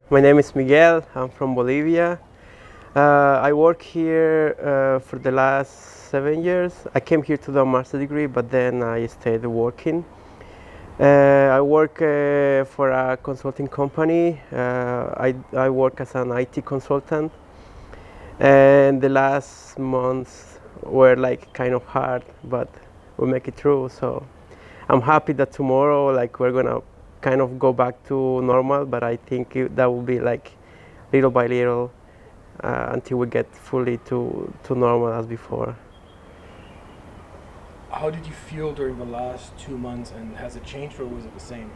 My name is Miguel. I'm from Bolivia. I work here for the last 7 years. I came here to do a master degree, but then I stayed working. I work for a consulting company. I work as an IT consultant, and the last months were like kind of hard, but we make it through. So I'm happy that tomorrow, like, we're gonna kind of go back to normal, but I think that will be like little by little until we get fully to normal as before. How did you feel during the last 2 months, and has it changed or was it the same?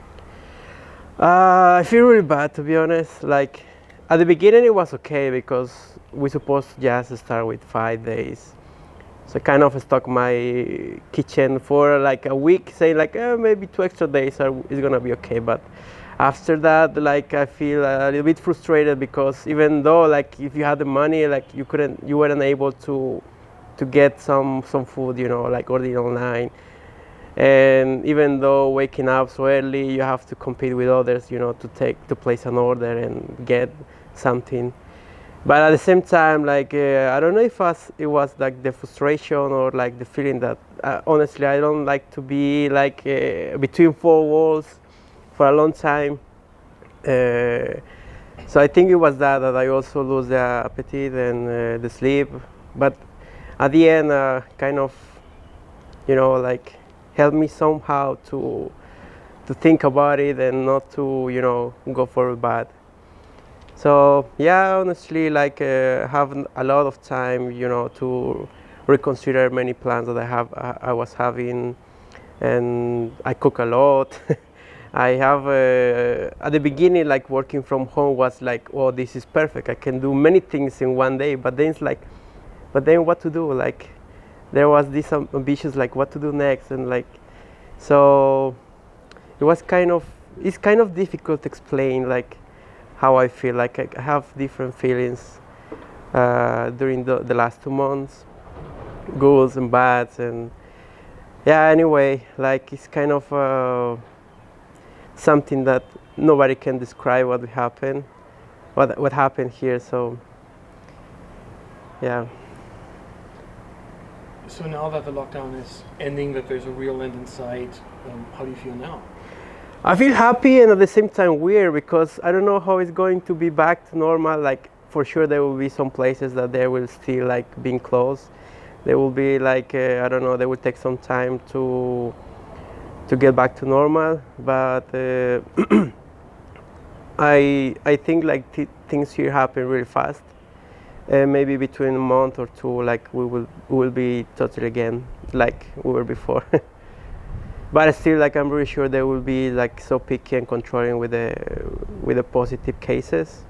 I feel really bad, to be honest. Like, at the beginning it was okay because we supposed to just start with 5 days. So I kind of stuck my kitchen for like a week, saying like maybe 2 extra days is gonna be okay. But after that, like, I feel a little bit frustrated because even though, like, if you had the money, like, you weren't able to get some food, like ordering online. And even though waking up so early, you have to compete with others, to place an order and get something. But at the same time, like, I don't know if it was like the frustration or like the feeling that honestly I don't like to be like between four walls for a long time. So I think it was that I also lose the appetite and the sleep. But at the end, kind of, like, help me somehow to think about it and not to, go for it bad. So yeah, honestly, like, have a lot of time, to reconsider many plans that I was having, and I cook a lot. I have at the beginning, like, working from home was like, oh, this is perfect. I can do many things in one day. But then it's like, but then what to do? Like, there was this ambitious, like, what to do next, and like, so it's kind of difficult to explain, like, how I feel. Like, I have different feelings during the last 2 months, goods and bads, and yeah. Anyway, like, it's kind of something that nobody can describe what happened here. So yeah. So now that the lockdown is ending, that there's a real end in sight, how do you feel now? I feel happy and at the same time weird because I don't know how it's going to be back to normal. Like, for sure there will be some places that they will still, like, being closed. There will be like I don't know. They will take some time to get back to normal. But I think, like, things here happen really fast. Maybe between a month or two, like, we will be totally again like we were before. But still, like, I'm really sure they will be like so picky and controlling with the positive cases,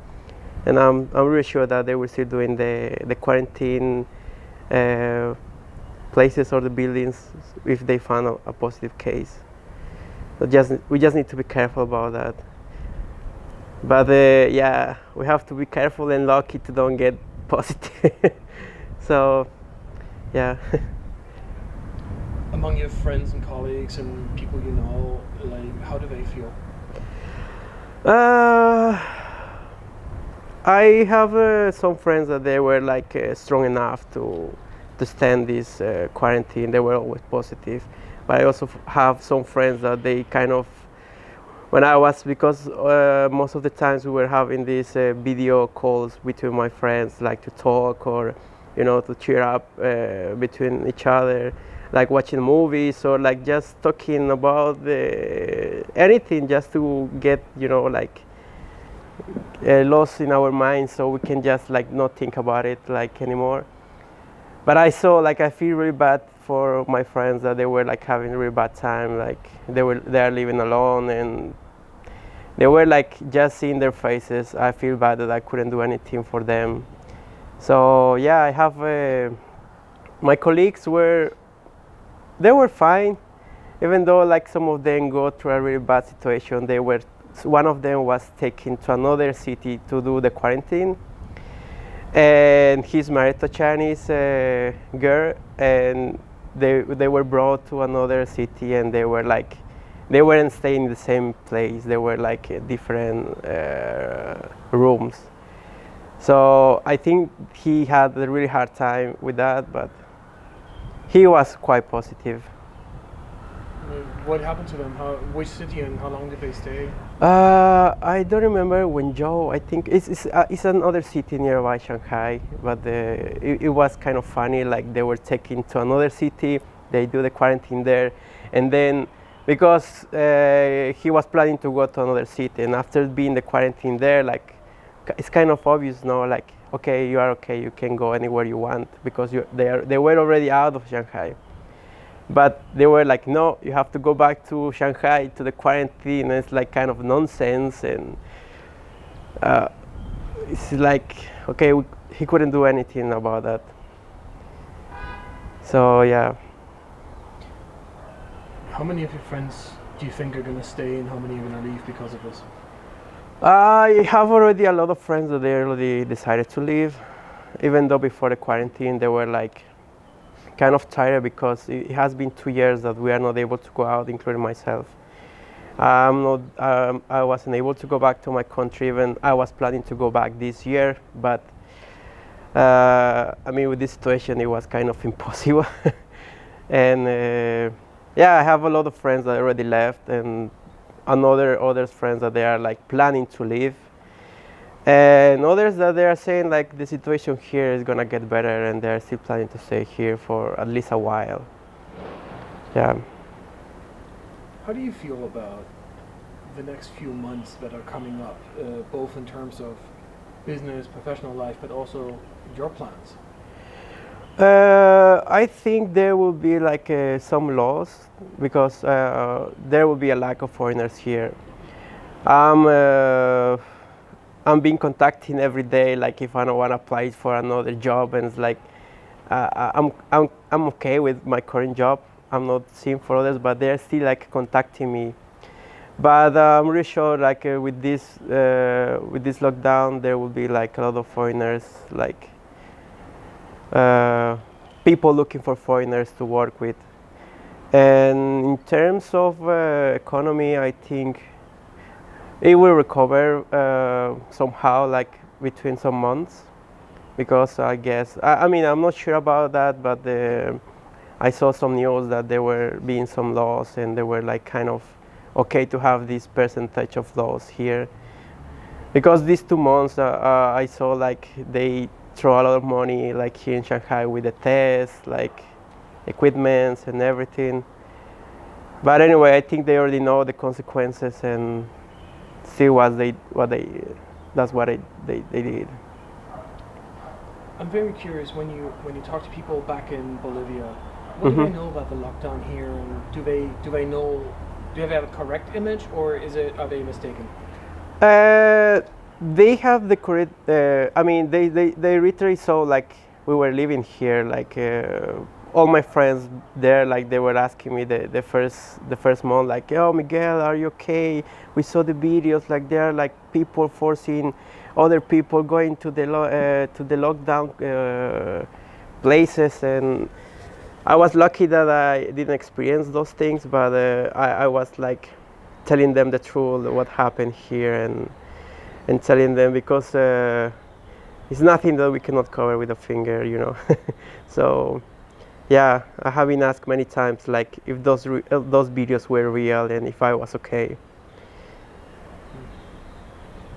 and I'm really sure that they will still doing the quarantine places or the buildings if they found a positive case. But we just need to be careful about that. But yeah, we have to be careful and lucky to don't get positive. So yeah. Among your friends and colleagues and people you know, like, how do they feel? Uh, I have some friends that they were like strong enough to stand this quarantine. They were always positive, but I also have some friends that they kind of, when I was, because most of the times we were having these video calls between my friends, like, to talk or to cheer up between each other, like watching movies or like just talking about anything, just to get like lost in our minds, so we can just like not think about it like anymore. But I feel really bad for my friends that they were like having a really bad time, like they are living alone and they were like just seeing their faces. I feel bad that I couldn't do anything for them. So yeah, I have my colleagues they were fine, even though like some of them go through a really bad situation. One of them was taken to another city to do the quarantine, and he's married to a Chinese girl, and they were brought to another city, and they were like they weren't staying in the same place. They were like different rooms. So I think he had a really hard time with that, but he was quite positive. What happened to them? Which city and how long did they stay? I don't remember when Joe. I think it's another city nearby Shanghai, but it was kind of funny. Like they were taken to another city, they do the quarantine there, and then because he was planning to go to another city, and after being the quarantine there, like it's kind of obvious, no? Like okay, you are okay, you can go anywhere you want because they were already out of Shanghai. But they were like, no, you have to go back to Shanghai to the quarantine. And it's like kind of nonsense, and it's like, okay, he couldn't do anything about that. So yeah. How many of your friends do you think are going to stay, and how many are going to leave because of this? I have already a lot of friends that they already decided to leave, even though before the quarantine they were like kind of tired because it has been 2 years that we are not able to go out, including myself. I wasn't able to go back to my country. Even I was planning to go back this year, but I mean, with this situation, it was kind of impossible. And yeah, I have a lot of friends that already left, and other friends that they are like planning to leave, and others that they are saying like the situation here is gonna get better, and they're still planning to stay here for at least a while. Yeah. How do you feel about the next few months that are coming up, both in terms of business, professional life, but also your plans? I think there will be like some laws because there will be a lack of foreigners here. I'm uh, I'm being contacting every day, like if I don't want to apply for another job, and it's like I'm okay with my current job. I'm not seeing for others, but they're still like contacting me. But I'm really sure, like with this lockdown, there will be like a lot of foreigners, like uh, people looking for foreigners to work with. And in terms of economy, I think it will recover somehow, like between some months, because I guess I mean I'm not sure about that, but I saw some news that there were being some laws, and they were like kind of okay to have this percentage of laws here, because these 2 months I saw like they throw a lot of money like here in Shanghai with the tests, like equipments and everything. But anyway, I think they already know the consequences and see that's what they did. I'm very curious when you talk to people back in Bolivia, what do they know about the lockdown here, and do they have a correct image, or are they mistaken? They have the correct. I mean, they literally saw like we were living here. Like all my friends there, like they were asking me the first month, like, "Oh, Miguel, are you okay? We saw the videos. Like there are like people forcing other people going to the lockdown places," and I was lucky that I didn't experience those things, but I was like telling them the truth, what happened here, and telling them because it's nothing that we cannot cover with a finger, you know. So yeah, I have been asked many times like if those videos were real and if I was okay.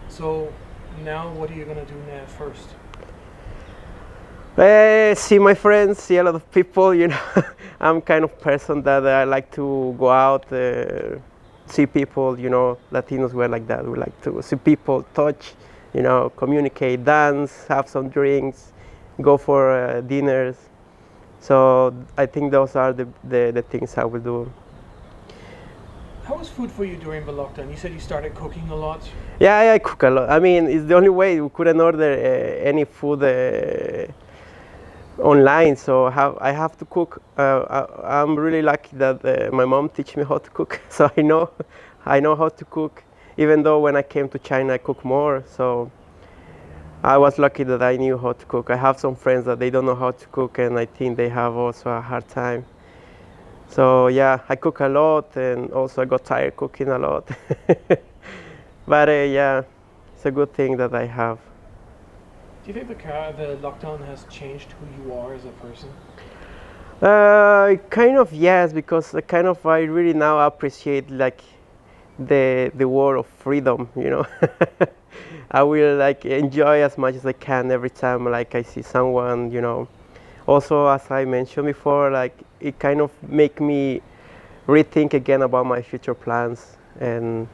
So now, what are you gonna do now first? See my friends, see a lot of people, you know. I'm kind of person that I like to go out, see people, you know. Latinos were like that. We like to see people, touch, you know, communicate, dance, have some drinks, go for dinners. So I think those are the things I will do. How was food for you during the lockdown? You said you started cooking a lot. Yeah, I cook a lot. I mean, it's the only way we couldn't order any food online, so I have to cook. I'm really lucky that my mom teach me how to cook, so I know how to cook. Even though when I came to China, I cook more, so I was lucky that I knew how to cook. I have some friends that they don't know how to cook, and I think they have also a hard time. So yeah, I cook a lot, and also I got tired cooking a lot. But yeah, it's a good thing that I have. Do you think the lockdown has changed who you are as a person? Kind of yes, because I really now appreciate like the world of freedom. I will like enjoy as much as I can every time like I see someone. Also, as I mentioned before, like it kind of make me rethink again about my future plans, and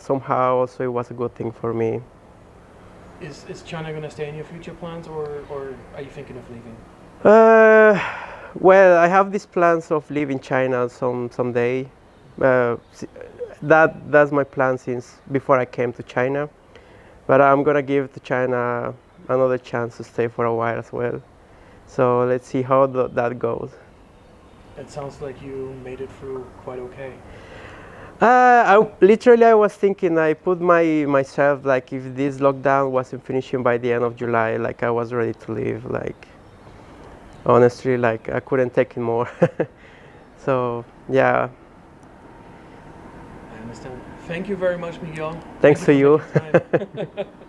somehow also it was a good thing for me. Is China going to stay in your future plans, or are you thinking of leaving? Uh, well, I have these plans of leaving China someday. That's my plan since before I came to China. But I'm gonna give to China another chance to stay for a while as well. So let's see how that goes. It sounds like you made it through quite okay. I was thinking I put myself like if this lockdown wasn't finishing by the end of July, like I was ready to leave. Like honestly, like I couldn't take it more. So yeah, I understand. Thank you very much, Miguel. Thank thanks you to for you. making time.